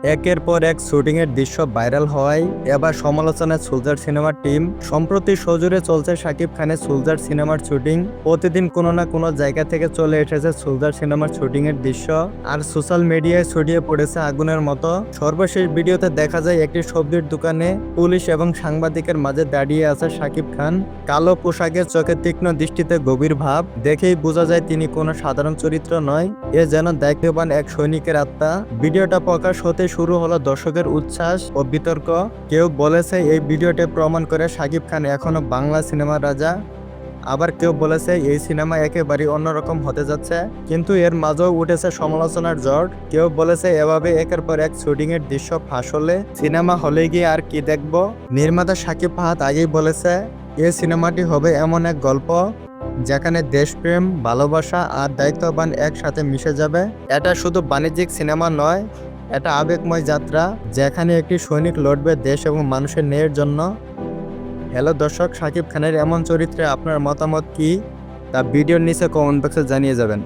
একের পর এক শুটিং এর দৃশ্য ভাইরাল হওয়ায় এবার সমালোচনায় সোলজার সিনেমার টিম। সম্প্রতি সজোরে চলছে শাকিব খানের সোলজার সিনেমার শুটিং। প্রতিদিন কোনো না কোনো জায়গা থেকে চলে এসেছে সোলজার সিনেমার শুটিং এর দৃশ্য, আর সোশ্যাল মিডিয়ায় ছড়িয়ে পড়েছে আগুনের মতো। সর্বশেষ ভিডিওতে দেখা যায় একটি সবজির দোকানে পুলিশ এবং সাংবাদিকের মাঝে দাঁড়িয়ে আছে শাকিব খান। কালো পোশাকে, চোখে তীক্ষ্ণ দৃষ্টিতে গভীর ভাব, দেখেই বোঝা যায় তিনি কোনো সাধারণ চরিত্র নয়, এ যেন দায়িত্ববান এক সৈনিকের আত্মা। ভিডিওটা প্রকাশ হতে শুরু হলো দর্শকের উচ্ছ্বাস ও বিতর্ক। কেউ বলেছে এই ভিডিওটি প্রমাণ করে শাকিব খান এখনো বাংলা সিনেমার রাজা, আবার কেউ বলেছে এই সিনেমা একেবারেই অন্যরকম হতে যাচ্ছে। কিন্তু এর মাঝেও উঠেছে সমালোচনার ঝড়। কেউ বলেছে এভাবে একের পর এক শুটিং এর দৃশ্য ফাঁস হলে সিনেমা হলে গিয়ে আর কি দেখবো। নির্মাতা শাকিব ফাহাদ আগেই বলেছে এই সিনেমাটি হবে এমন এক গল্প যেখানে দেশপ্রেম, ভালোবাসা আর দায়িত্ববান একসাথে মিশে যাবে। এটা শুধু বাণিজ্যিক সিনেমা নয়, এটা আবেগময় যাত্রা যেখানে একটি সৈনিক লড়বে দেশ এবং মানুষের ন্যায়ের জন্য। হ্যালো দর্শক, শাকিব খানের এমন চরিত্রে আপনার মতামত কি তা ভিডিওর নিচে কমেন্ট বক্সে জানিয়ে যাবেন।